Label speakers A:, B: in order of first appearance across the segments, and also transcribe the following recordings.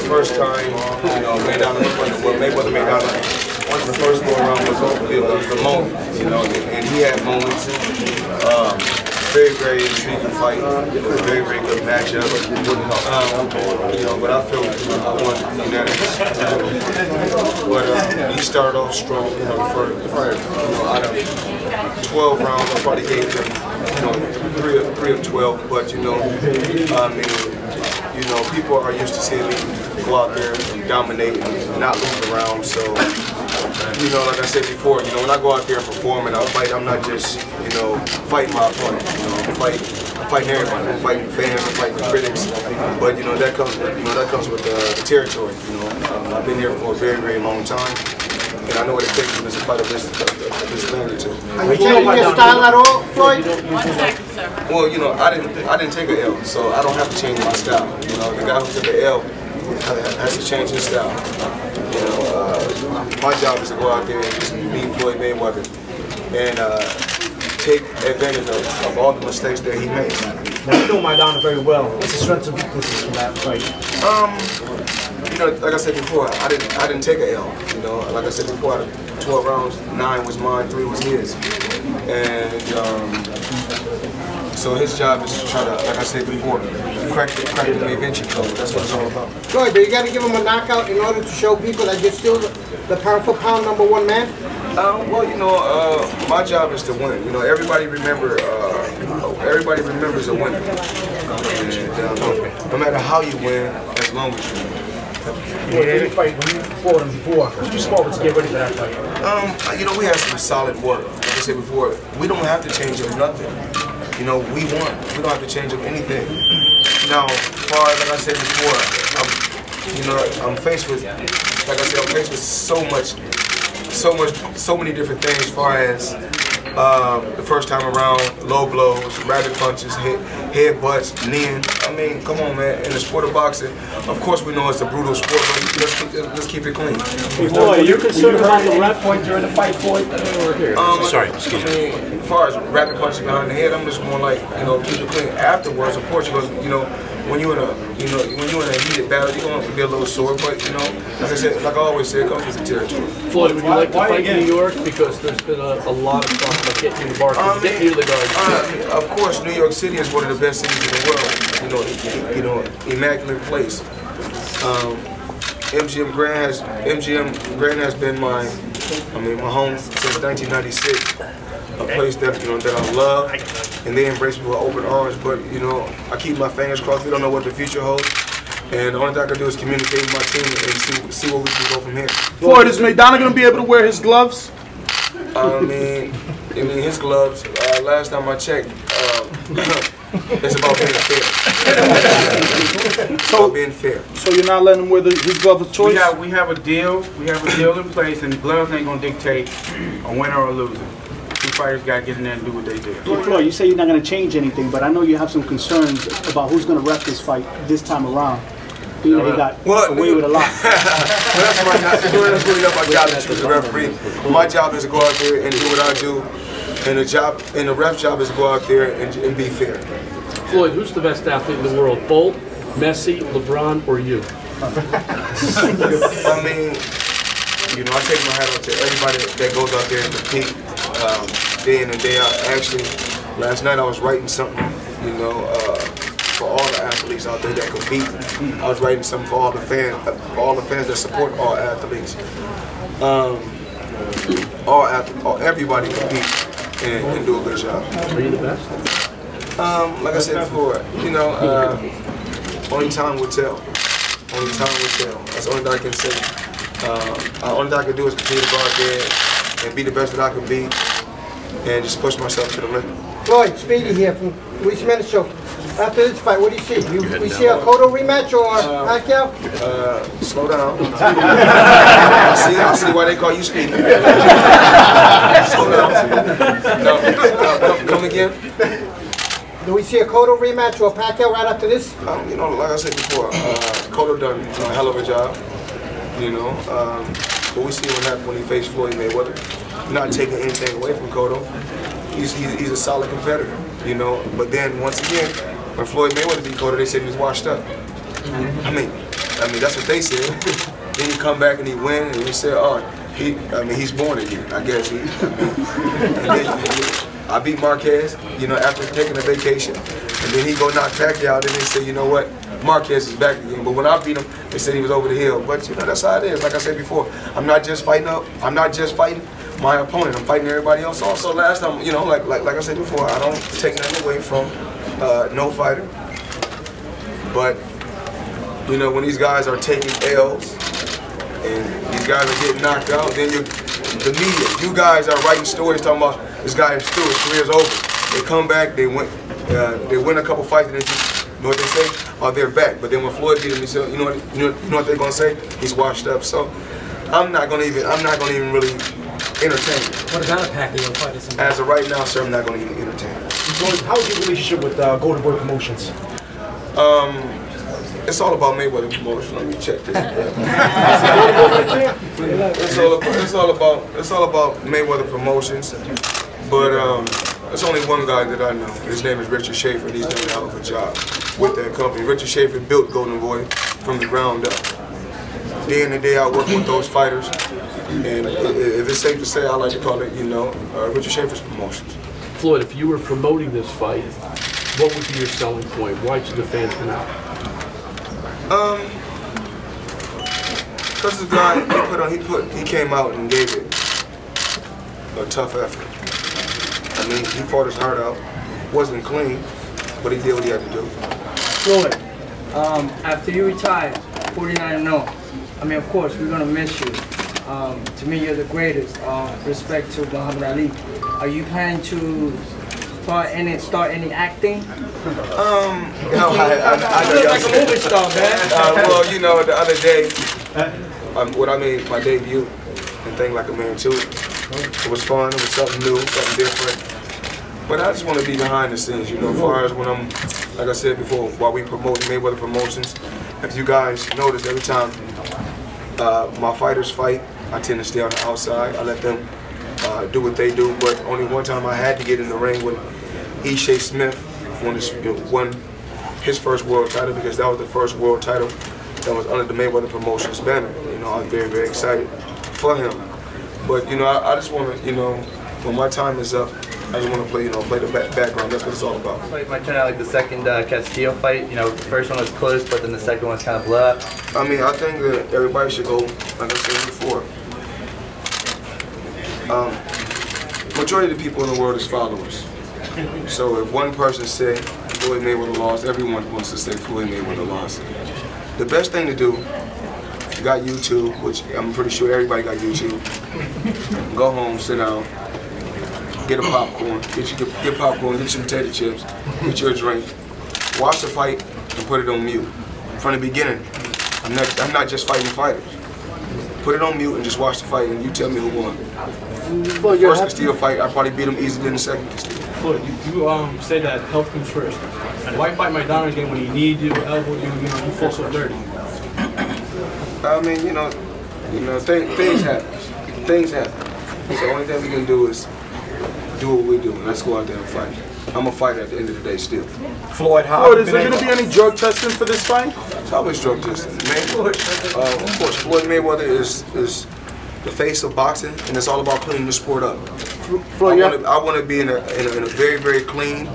A: first time, you know, Mayweather Maidana, the first go around was the moment, you know, and he had moments. Very, very intriguing fight. It was a very, very good matchup. You know, but I feel I won unanimous. But he started off strong. You know, out of 12 rounds, I probably gave him, you know, 3 of 12. But you know, I mean, you know, people are used to seeing me go out there and dominate and not lose a round. So, you know, like I said before, you know, when I go out there and perform and I fight, I'm not just, you know, fighting my opponent. You know, I'm fighting everybody. I'm fighting fans, I'm fighting the critics. But you know, that comes with the territory. You know, I've been here for a very, very long time, and I know what it takes when it's a fight of this magnitude.
B: Are you changing your style at all, Floyd?
C: 1 second, sir.
A: Well, you know, I didn't take an L, so I don't have to change my style. You know, the guy who took an L has to change his style. You know, my job is to go out there and just beat Floyd Mayweather and take advantage of all the mistakes that he makes.
B: Now, you know Maidana very well. What's the strengths and weaknesses from that fight?
A: You know, like I said before, I didn't take an L. You know, like I said before, out of 12 rounds, 9 was mine, 3 was his. And so his job is to try to, like I said before, crack the Da Vinci code. That's what it's all about.
B: Floyd, but you got to give him a knockout in order to show people that you're still the pound-for-pound #1 man?
A: Well, you know, my job is to win. You know, everybody remembers a winner. And no matter how you win, as long as you win.
B: When you fought him before, who you spoke to get ready for that fight?
A: You know, we had some solid work. Like I said before, we don't have to change up nothing. You know, we won. We don't have to change up anything. Now, as far as, like I said before, I'm faced with, like I said, I'm faced with so many different things as far as the first time around, low blows, rabbit punches, head butts, kneeing. I mean, come on, man. In the sport of boxing, of course we know it's a brutal sport, but let's keep it clean.
B: Boy, you're concerned about the ref point during the fight, Floyd?
A: Sorry, excuse me. As far as rabbit punches behind the head, I'm just more like, you know, keep it clean. Afterwards, of course, you're gonna, you know, when you're in a heated battle, you're going to be a little sore, but you know, as I said, like I always say, it comes with the territory.
D: Floyd, would you like to fight in New York? Because there's been a lot of talk about getting you to Barclays, getting you to the Garden.
A: Of course, New York City is one of the best cities in the world. You know, immaculate place. MGM Grand has been my home since 1996. A place that that I love, and they embrace me with open arms. But you know, I keep my fingers crossed. We don't know what the future holds, and the only thing I can do is communicate with my team and see where we can go from here.
E: Floyd, is Maidana going to be able to wear his gloves?
A: I mean his gloves. Last time I checked, it's about being fair. So being fair.
E: So you're not letting him wear his glove of choice?
F: We have a deal. We have a deal in place, and the gloves ain't going to dictate a winner or a loser. Two fighters got to get in there and do what they do.
G: Floyd, you say you're not going to change anything, but I know you have some concerns about who's going to ref this fight this time around. You know, he got away with a lot.
A: That's really not my job to choose a referee. My job is to go out there and do what I do, and the ref job is to go out there and be fair.
D: Floyd, who's the best athlete in the world? Bolt, Messi, LeBron, or you?
A: I mean, you know, I take my hat off to everybody that goes out there and compete day in and day out. Actually, last night I was writing something, you know, for all the athletes out there that compete. I was writing something for all the fans that support all athletes. Everybody compete and do a good job.
D: Are you the best?
A: Like I said before, you know, only time will tell. Only time will tell. That's the only thing I can say. The only thing I can do is continue to go out there and be the best that I can be, and just push myself to the limit.
B: Floyd, Speedy here from Luis Jimenez Show. After this fight, what do you see? We see a Cotto rematch or Pacquiao?
A: Slow down. I see why they call you Speedy. Slow down. No, come again.
B: Do we see a Cotto rematch or a Pacquiao right after this?
A: You know, like I said before, Cotto done a hell of a job. You know, but we see what happened when he faced Floyd Mayweather. Not taking anything away from Cotto. He's a solid competitor, you know. But then once again, when Floyd Mayweather beat Cotto, they said he was washed up. I mean, I mean, that's what they said. Then you come back and he win, and he said, oh, he's born again. I guess and then I beat Marquez, you know, after taking a vacation, and then he go knock Pacquiao. Then they say, you know what, Marquez is back again. But when I beat him, they said he was over the hill. But you know, that's how it is. Like I said before, I'm not just fighting my opponent. I'm fighting everybody else also. Last time, you know, like I said before, I don't take nothing away from no fighter. But you know, when these guys are taking L's and these guys are getting knocked out, then the media, you guys are writing stories talking about this guy is through, his career's over. They come back, they win a couple fights, and then you know what they say? Oh, they're back. But then when Floyd beat him, he said, you know what they're gonna say? He's washed up. So I'm not gonna even really entertain it.
C: What about a Pacquiao fight?
A: As of right now, sir, I'm not gonna even entertain it.
C: How is your relationship with Golden Boy Promotions?
A: It's all about Mayweather promotion. Let me check this. It's all about Mayweather promotions. But there's only one guy that I know. His name is Richard Schaefer, and he's done a hell of a job with that company. Richard Schaefer built Golden Boy from the ground up. Day in and day out working with those fighters. And if it's safe to say, I like to call it, you know, Richard Schaefer's promotions.
D: Floyd, if you were promoting this fight, what would be your selling point? Why should the fans come out?
A: Because the guy he came out and gave it a tough effort. I mean, he fought his heart out. Wasn't clean, but he did what he had to do.
H: Floyd, after you retire, 49-0. I mean, of course, we're gonna miss you. To me, you're the greatest. Respect to Muhammad Ali. Are you planning to start any acting?
A: No, I know y'all
H: like a movie star, man.
A: Well, you know, the other day, when I made my debut in Think Like a Man 2, it was fun. It was something new, something different. But I just want to be behind the scenes, you know, as far as when I'm, like I said before, while we promote Mayweather Promotions. If you guys notice, every time my fighters fight, I tend to stay on the outside. I let them do what they do. But only one time I had to get in the ring when Shea Smith won his first world title, because that was the first world title that was under the Mayweather Promotions banner. You know, I was very, very excited for him. But you know, I just want to, you know, when my time is up, I just want to play, you know, play the background. That's what it's all about.
I: It might turn out like the second Castillo fight. You know, the first one was close, but then the second one was kind of blew up.
A: I mean, I think that everybody should go, like I said before. Majority of the people in the world is followers. So if one person said Floyd Mayweather lost, everyone wants to say Floyd Mayweather lost. The best thing to do, you got YouTube, which I'm pretty sure everybody got YouTube. Go home, sit down, get a popcorn, get popcorn, get some potato chips, get your drink, watch the fight, and put it on mute. From the beginning, I'm not just fighting fighters. Put it on mute and just watch the fight, and you tell me who won.
C: Well,
A: first Castillo fight, I probably beat him easier than the second Castillo.
C: Floyd, you say that health comes first. Why fight Maidana again when he needs you, elbowed you, you feel so dirty?
A: I mean, you know, things happen. Things happen. So the only thing we can do is do what we do, and let's go out there and fight. I'm a fighter at the end of the day still.
E: Floyd, is there going to be any drug testing for this fight?
A: It's always drug testing. Of course, Floyd Mayweather is the face of boxing, and it's all about cleaning the sport up.
E: Floyd,
A: I want to be in a very, very clean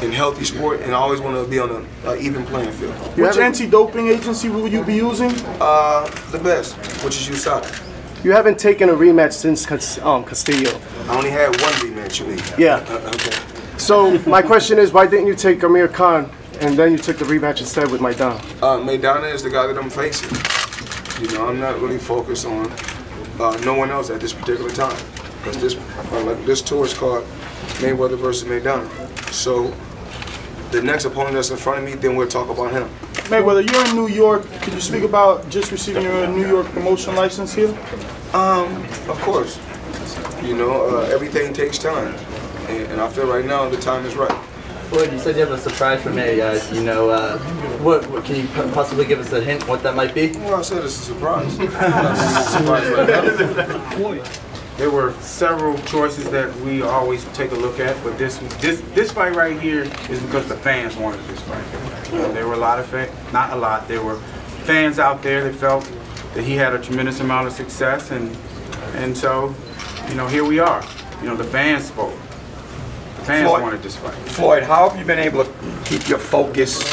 A: and healthy sport, and I always want to be on an even playing field.
E: Which anti-doping agency will you be using?
A: The best, which is USADA.
J: You haven't taken a rematch since Castillo.
A: I only had one rematch, you mean?
J: Yeah.
A: Okay.
J: So my question is, why didn't you take Amir Khan and then you took the rematch instead with Maidana?
A: Maidana is the guy that I'm facing. You know, I'm not really focused on no one else at this particular time, because this tour is called Mayweather versus Maidana. So the next opponent that's in front of me, then we'll talk about him.
E: Mayweather, you're in New York. Could you speak about just receiving your New York promotion license here?
A: Of course. You know, everything takes time, and I feel right now the time is right.
I: Floyd, you said you have a surprise for me. You know, what can you possibly give us a hint what that might be?
A: Well, I said it's a surprise. It's a surprise right now.
F: There were several choices that we always take a look at, but this fight right here is because the fans wanted this fight. There were a lot of fans, not a lot, there were fans out there that felt that he had a tremendous amount of success, and so, you know, here we are. You know, the fans spoke. The fans wanted this fight.
K: Floyd, how have you been able to keep your focus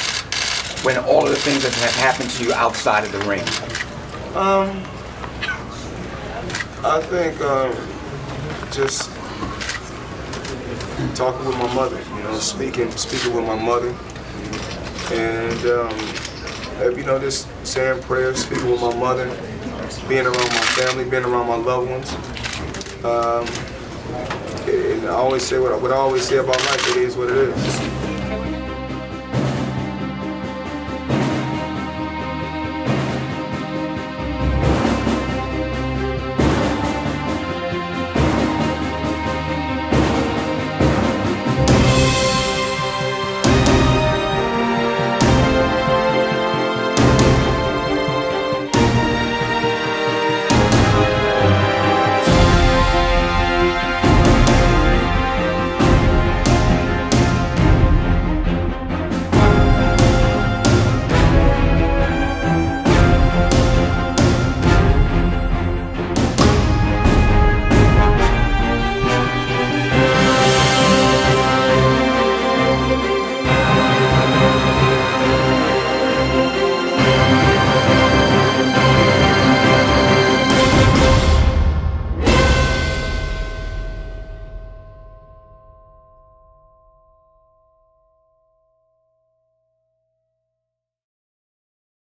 K: when all of the things that have happened to you outside of the ring?
A: I think just talking with my mother, you know, speaking with my mother, and you know, just saying prayers, speaking with my mother, being around my family, being around my loved ones. And I always say what I always say about life: it is what it is.